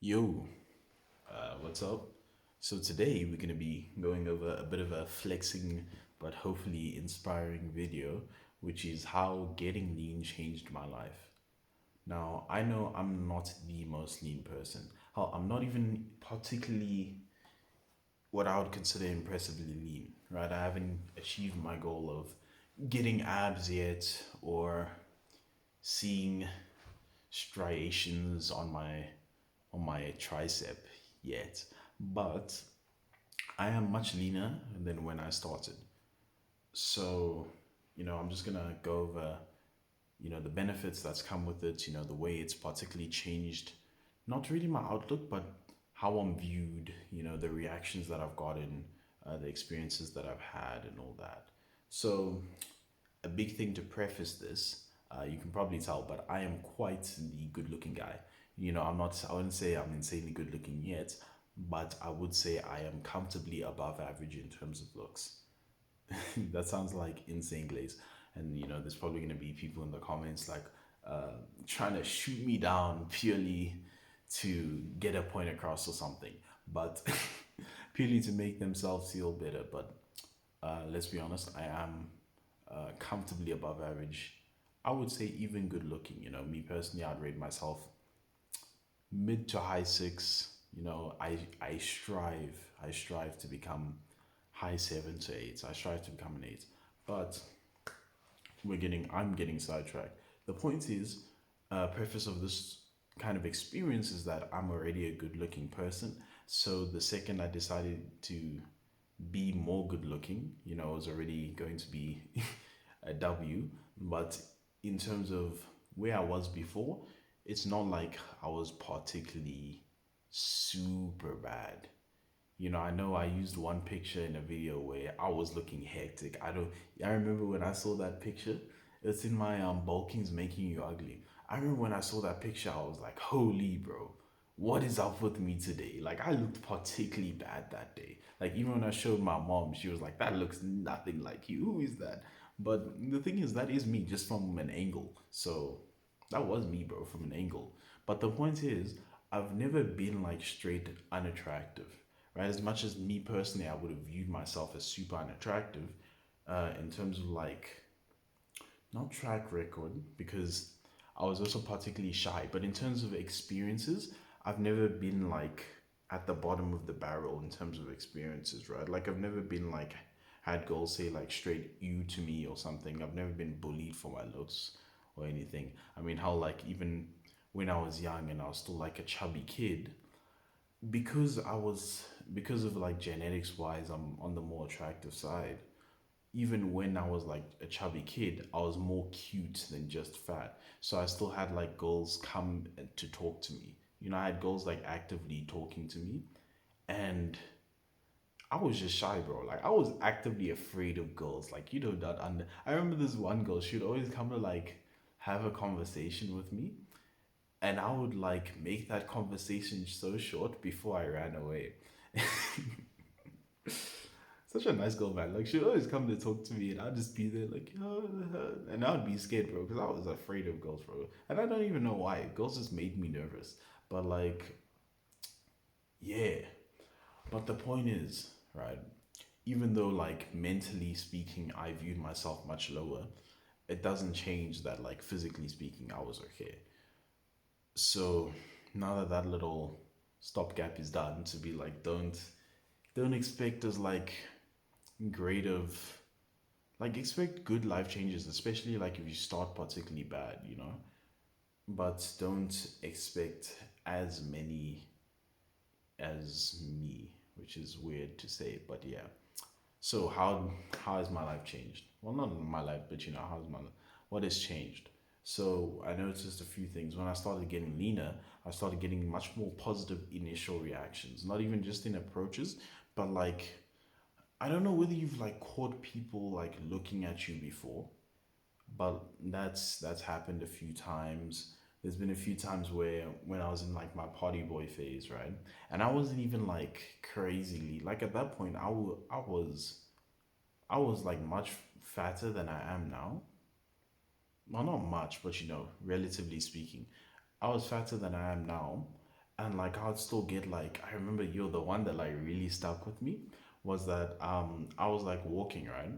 Yo, what's up? So today we're going to be going over a bit of a flexing but hopefully inspiring video, which is how getting lean changed my life. Now, I know I'm not the most lean person. Hell, I'm not even particularly what I would consider impressively lean, right? I haven't achieved my goal of getting abs yet or seeing striations on my tricep yet, but I am much leaner than when I started. So, I'm just gonna go over, the benefits that's come with it, the way it's particularly changed, not really my outlook, but how I'm viewed, the reactions that I've gotten, the experiences that I've had, and all that. So, a big thing to preface this, you can probably tell, but I am quite the good looking guy. I wouldn't say I'm insanely good looking yet, but I would say I am comfortably above average in terms of looks. That sounds like insane glaze. And, there's probably going to be people in the comments like trying to shoot me down purely to get a point across or something, but purely to make themselves feel better. But let's be honest, I am comfortably above average. I would say even good looking. Me personally, I'd rate myself mid to high six. I strive to become high seven to eight. I strive to become an eight, but I'm getting sidetracked. The point is, preface of this kind of experience is that I'm already a good looking person. So the second I decided to be more good looking, it was already going to be a W. But in terms of where I was before, it's not like I was particularly super bad. I know I used one picture in a video where I was looking hectic. I remember when I saw that picture, it's in my bulking's making you ugly. I remember when I saw that picture, I was like, holy bro, what is up with me today? Like I looked particularly bad that day. Like even when I showed my mom, she was like, that looks nothing like you. Who is that? But the thing is, that is me just from an angle. So that was me, bro, from an angle. But the point is, I've never been like straight unattractive, right? As much as me personally, I would have viewed myself as super unattractive in terms of like, not track record, because I was also particularly shy, but in terms of experiences, I've never been like at the bottom of the barrel in terms of experiences, right? Like, I've never been like, had girls say like straight you to me or something. I've never been bullied for my looks or anything. I mean, how like even when I was young and I was still like a chubby kid, because I was because of like genetics wise, I'm on the more attractive side. Even when I was like a chubby kid, I was more cute than just fat. So I still had like girls come to talk to me. I had girls like actively talking to me, and I was just shy, bro. Like I was actively afraid of girls. Like that. And I remember this one girl. She'd always come to like have a conversation with me, and I would like make that conversation so short before I ran away. Such a nice girl, man. Like she'd always come to talk to me, and I'd just be there, like, and I'd be scared, bro, because I was afraid of girls, bro. And I don't even know why. Girls just made me nervous. But like, yeah. But the point is, right? Even though like mentally speaking, I viewed myself much lower, it doesn't change that like physically speaking, I was okay. So now that that little stopgap is done, to be like, don't expect as like great of like expect good life changes, especially like if you start particularly bad, but don't expect as many as me, which is weird to say, but yeah. So how has my life changed? Well, not my life, but what has changed? So I noticed a few things. When I started getting leaner, I started getting much more positive initial reactions, not even just in approaches, but like I don't know whether you've like caught people like looking at you before, but that's happened a few times. There's been a few times where when I was in like my party boy phase, right? And I wasn't even like crazily like at that point I was like much fatter than I am now. Well, not much, but relatively speaking, I was fatter than I am now, and like I'd still get like, I remember you're the one that like really stuck with me was that I was like walking, right?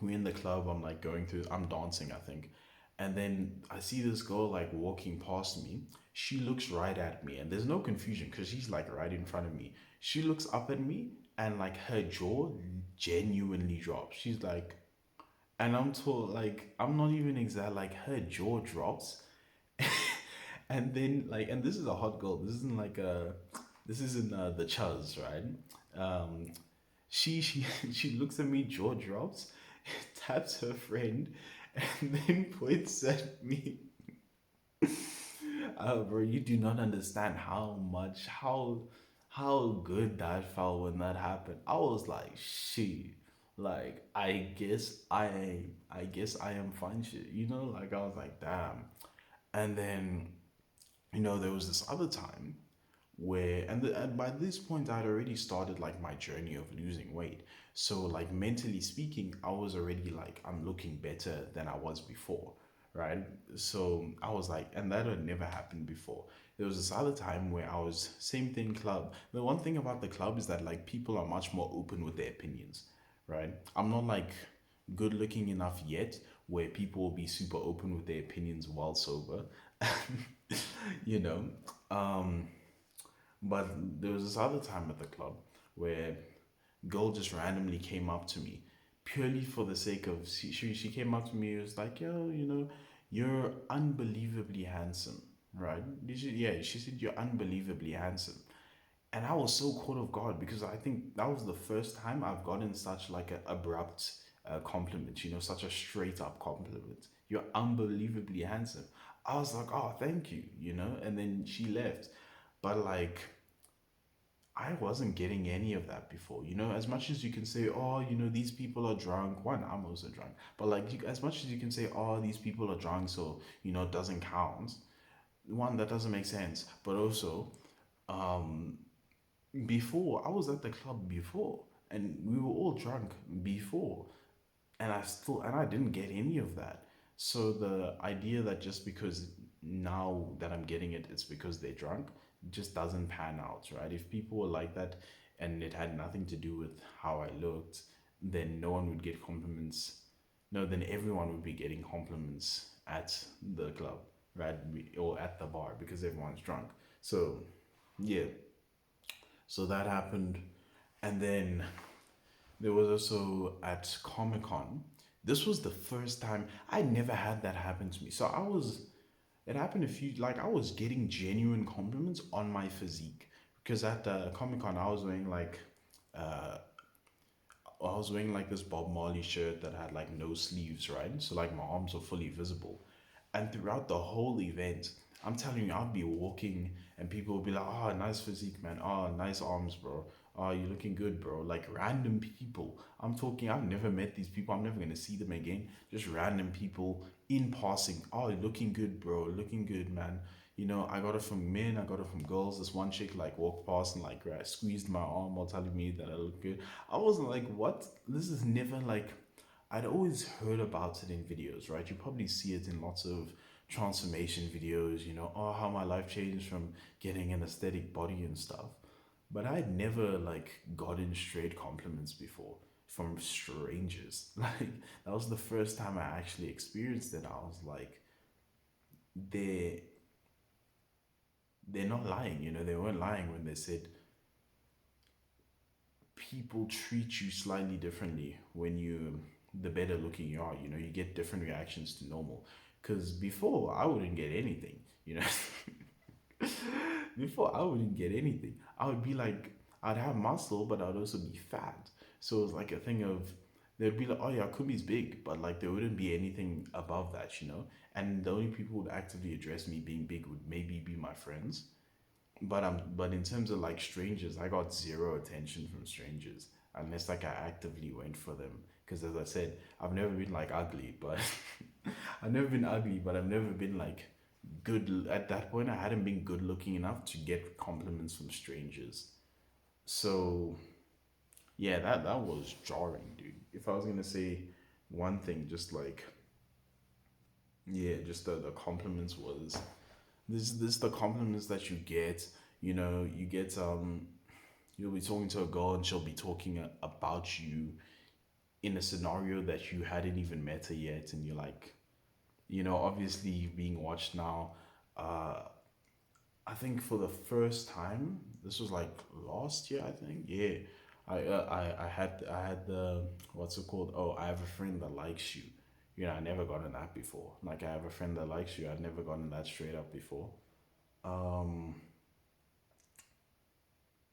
We're in the club, I'm like going through, I'm dancing, I think. And then I see this girl like walking past me. She looks right at me, and there's no confusion because she's like right in front of me. She looks up at me, and like her jaw genuinely drops. She's like, and I'm told, like, I'm not even exact, like, her jaw drops. And then, like, and this is a hot girl. This isn't the Chuz, right? Um, she she looks at me, jaw drops, taps her friend, and then points at me. Bro, you do not understand how good that felt when that happened. I was like, shit. Like, I guess I am fine shit. Like I was like, damn. And then, there was this other time where and by this point I'd already started like my journey of losing weight. So like mentally speaking, I was already like I'm looking better than I was before, right? So I was like, and that had never happened before. There was this other time where I was same thing club. The one thing about the club is that like people are much more open with their opinions, right? I'm not like good looking enough yet where people will be super open with their opinions while sober. you know um but there was this other time at the club where girl just randomly came up to me purely for the sake of she came up to me. It was like, yo, you're unbelievably handsome, right? Yeah, she said you're unbelievably handsome. And I was so caught off guard because I think that was the first time I've gotten such like an abrupt compliment, such a straight up compliment. You're unbelievably handsome. I was like, oh, thank you, and then she left. But like, I wasn't getting any of that before. As much as you can say, oh, these people are drunk. One, I'm also drunk. But like, as much as you can say, oh, these people are drunk, so, it doesn't count. One, that doesn't make sense. But also, um, before, I was at the club before, and we were all drunk before, and I didn't get any of that. So the idea that just because now that I'm getting it, it's because they're drunk, just doesn't pan out, right? If people were like that and it had nothing to do with how I looked, then no one would get compliments. No, then everyone would be getting compliments at the club, right? Or at the bar because everyone's drunk. So, yeah, so that happened. And then there was also at Comic Con. This was the first time I never had that happen to me. It happened like I was getting genuine compliments on my physique. Because at Comic Con, uh, I was wearing like this Bob Marley shirt that had like no sleeves, right? So like my arms were fully visible. And throughout the whole event, I'm telling you, I'd be walking and people would be like, oh, nice physique, man. Oh, nice arms, bro. Oh, you're looking good, bro. Like random people. I'm talking, I've never met these people. I'm never going to see them again. Just random people in passing. Oh, you're looking good, bro. Looking good, man. I got it from men, I got it from girls. This one chick like walked past and like squeezed my arm while telling me that I look good. I wasn't like, what? This is never like, I'd always heard about it in videos, right? You probably see it in lots of transformation videos, oh, how my life changed from getting an aesthetic body and stuff. But I'd never like gotten straight compliments before from strangers. Like that was the first time I actually experienced it. I was like, they they're not lying, they weren't lying when they said people treat you slightly differently when you the better looking you are. You get different reactions to normal. Because before I wouldn't get anything, before I wouldn't get anything. I would be like, I'd have muscle, but I'd also be fat. So it's like a thing of, they'd be like, oh yeah, Kumi's big, but like there wouldn't be anything above that. And the only people who would actively address me being big would maybe be my friends. But in terms of like strangers, I got zero attention from strangers unless like I actively went for them. Because as I said, I've never been like ugly, but I've never been ugly, but I've never been like good. At that point, I hadn't been good looking enough to get compliments from strangers. So yeah, that was jarring, dude. If I was gonna say one thing, just like, yeah, just the compliments was this the compliments that you get. You know, you get you'll be talking to a girl and she'll be talking about you in a scenario that you hadn't even met her yet, and you're like, you know, obviously being watched now. Uh, I think for the first time, this was like last year. I think, yeah. I had the, what's it called? Oh, I have a friend that likes you. You know, I never gotten that before. Like, I have a friend that likes you. I've never gotten that straight up before. Um,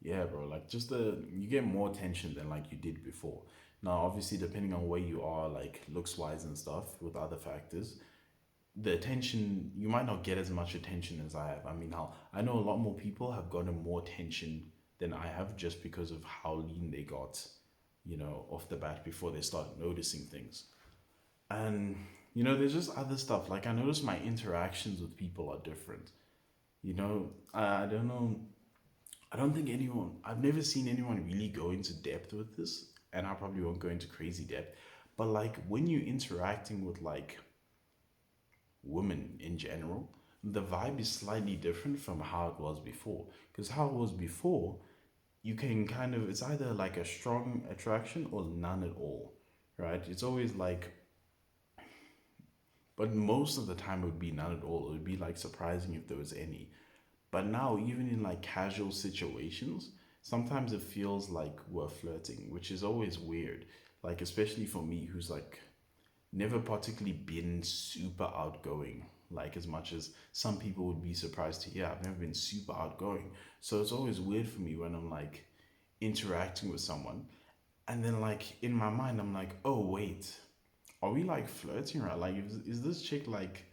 yeah, bro. Like, just the you get more attention than like you did before. Now, obviously, depending on where you are, like looks wise and stuff, with other factors, the attention, you might not get as much attention as I have. I mean, how I know a lot more people have gotten more attention than I have just because of how lean they got, you know, off the bat before they start noticing things. And you know, there's just other stuff. Like, I notice my interactions with people are different. You know, I don't know. I don't think anyone. I've never seen anyone really go into depth with this, and I probably won't go into crazy depth. But like when you're interacting with like women in general, the vibe is slightly different from how it was before. Because how it was before, you can kind of, it's either like a strong attraction or none at all, right? It's always like, but most of the time it would be none at all. It would be like surprising if there was any. But now, even in like casual situations, sometimes it feels like we're flirting, which is always weird. Like, especially for me, who's like never particularly been super outgoing, like as much as some people would be surprised to hear. I've never been super outgoing. So it's always weird for me when I'm like interacting with someone. And then, like, in my mind, I'm like, oh, wait, are we like flirting, right? Like, is this chick like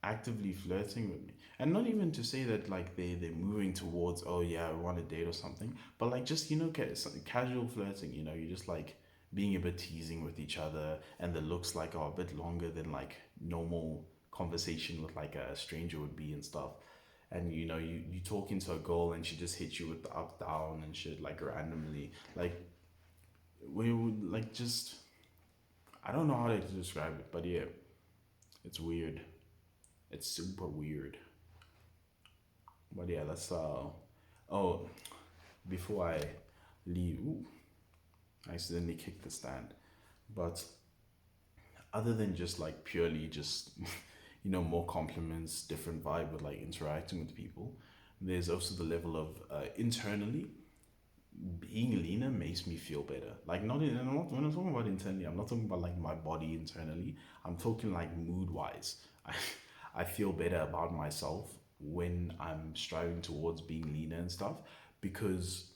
actively flirting with me? And not even to say that like they're moving towards, oh yeah, I want a date or something, but like just, you know, casual flirting. You know, you're just like being a bit teasing with each other, and the looks like are a bit longer than like normal conversation with like a stranger would be and stuff. And you know, you talking to a girl and she just hits you with the up down and shit like randomly. Like, we would like just, I don't know how to describe it, but yeah, it's weird. It's super weird. But yeah, that's oh, before I leave, ooh, I accidentally kicked the stand. But other than just like purely just you know, more compliments, different vibe with like interacting with people, there's also the level of internally being leaner makes me feel better. Like, not in, I'm not, when I'm talking about internally, I'm not talking about like my body internally. I'm talking like mood wise. I I feel better about myself when I'm striving towards being leaner and stuff, because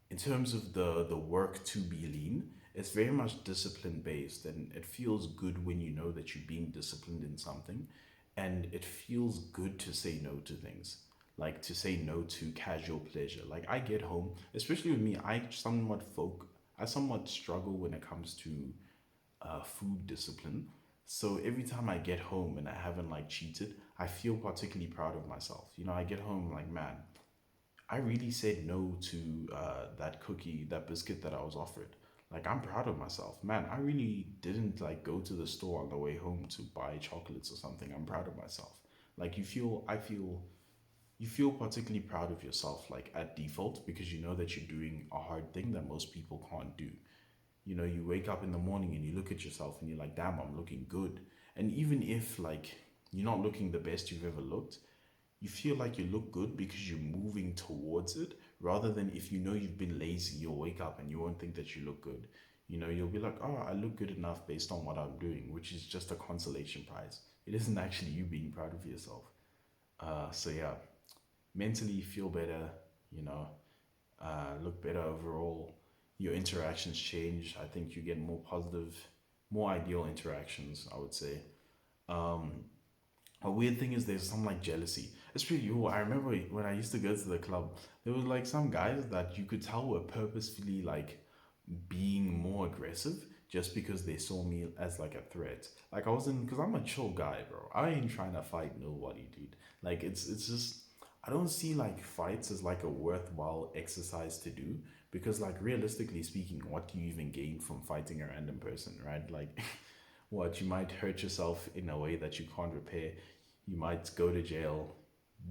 in terms of the work to be lean, it's very much discipline based, and it feels good when you know that you're being disciplined in something, and it feels good to say no to things, like to say no to casual pleasure. Like, I get home, especially with me, I somewhat struggle when it comes to food discipline. So every time I get home and I haven't like cheated, I feel particularly proud of myself. You know, I get home like, man, I really said no to that cookie, that biscuit that I was offered. Like, I'm proud of myself, man. I really didn't like go to the store on the way home to buy chocolates or something. I'm proud of myself. Like, you feel particularly proud of yourself, like at default, because you know that you're doing a hard thing that most people can't do. You know, you wake up in the morning and you look at yourself and you're like, damn, I'm looking good. And even if like you're not looking the best you've ever looked, you feel like you look good because you're moving towards it, rather than if you know you've been lazy, you'll wake up and you won't think that you look good. You know, you'll be like, oh, I look good enough based on what I'm doing, which is just a consolation prize. It isn't actually you being proud of yourself. So yeah, mentally feel better, you know, look better overall. Your interactions change. I think you get more positive, more ideal interactions, I would say. Um, a weird thing is there's some like jealousy. It's pretty cool. I remember when I used to go to the club, there was like some guys that you could tell were purposefully like being more aggressive just because they saw me as like a threat. Like, I wasn't, because I'm a chill guy, bro. I ain't trying to fight nobody, dude. Like, it's just, I don't see like fights as like a worthwhile exercise to do, because like realistically speaking, what do you even gain from fighting a random person, right? Like, what, you might hurt yourself in a way that you can't repair. You might go to jail,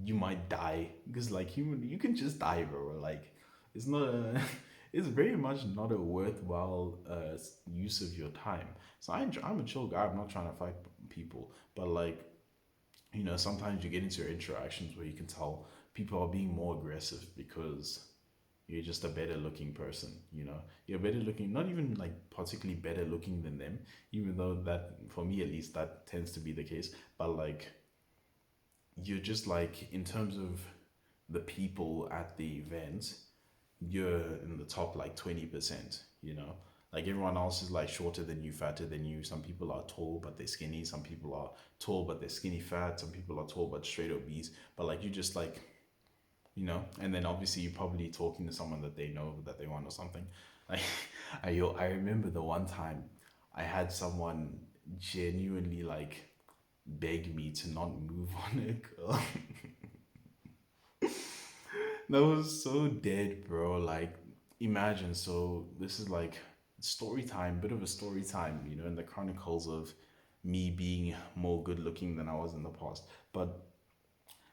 you might die because like human, you can just die, bro. Like it's not a, it's very much not a worthwhile use of your time. So I'm a chill guy. I'm not trying to fight people, but like sometimes you get into interactions where you can tell people are being more aggressive because you're just a better looking person. You're better looking, not even like particularly better looking than them, even though that, for me at least, that tends to be the case. But like, you're just like, in terms of the people at the event, you're in the top like 20%, like everyone else is like shorter than you, fatter than you. Some people are tall but they're skinny, some people are tall but they're skinny fat, some people are tall but straight obese. But like, you just like, and then obviously you're probably talking to someone that they know that they want or something. Like, I remember the one time I had someone genuinely like beg me to not move on a girl. That was so dead, bro. Like, imagine. So this is like story time, bit of a story time, in the chronicles of me being more good looking than I was in the past. But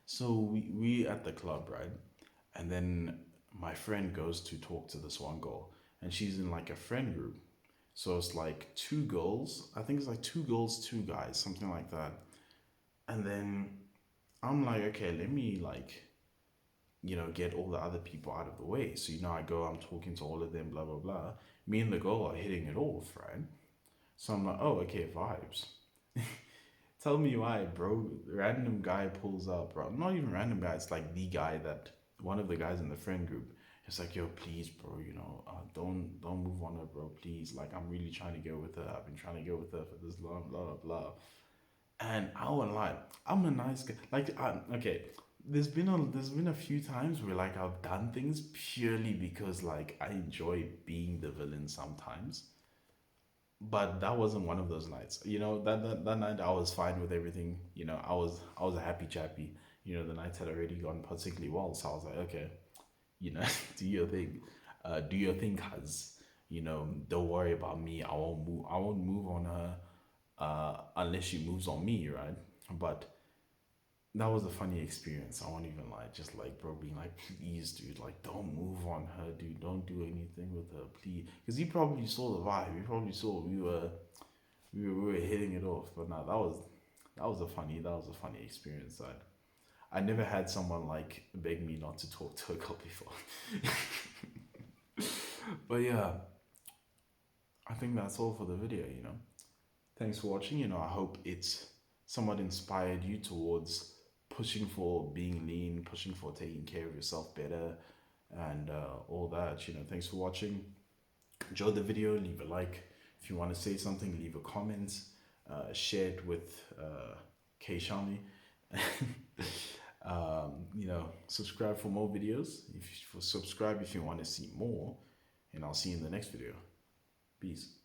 so we at the club, right? And then my friend goes to talk to this one girl, and she's in like a friend group. So it's like two girls. I think it's like two girls, two guys, something like that. And then I'm like, okay, let me like, get all the other people out of the way. So, I go, I'm talking to all of them, blah, blah, blah. Me and the girl are hitting it off, right? So I'm like, oh, okay, vibes. Tell me why, bro. Random guy pulls up, bro. Not even random guy. It's like the guy that, one of the guys in the friend group. It's like, yo, please, bro. Don't move on her, bro. Please. Like, I'm really trying to get with her. I've been trying to get with her for this long, blah blah blah. And I won't lie, I'm a nice guy. Like, okay, there's been a few times where like I've done things purely because like I enjoy being the villain sometimes. But that wasn't one of those nights. That night I was fine with everything. I was a happy chappy. The night had already gone particularly well, so I was like, okay, do your thing. Do your thing, cuz. Don't worry about me. I won't move on her unless she moves on me, right? But that was a funny experience. I won't even lie. Just like, bro, being like, please, dude, like, don't move on her, dude. Don't do anything with her, please. Because he probably saw the vibe. He probably saw we were hitting it off. But no, that was a funny experience. I never had someone like beg me not to talk to a girl before. But yeah, I think that's all for the video. Thanks for watching. I hope it's somewhat inspired you towards pushing for being lean, pushing for taking care of yourself better, and all that. Thanks for watching. Enjoy the video. Leave a like. If you want to say something, leave a comment. Share it with Kay Shami. Subscribe for more videos. Subscribe if you want to see more, and I'll see you in the next video. Peace.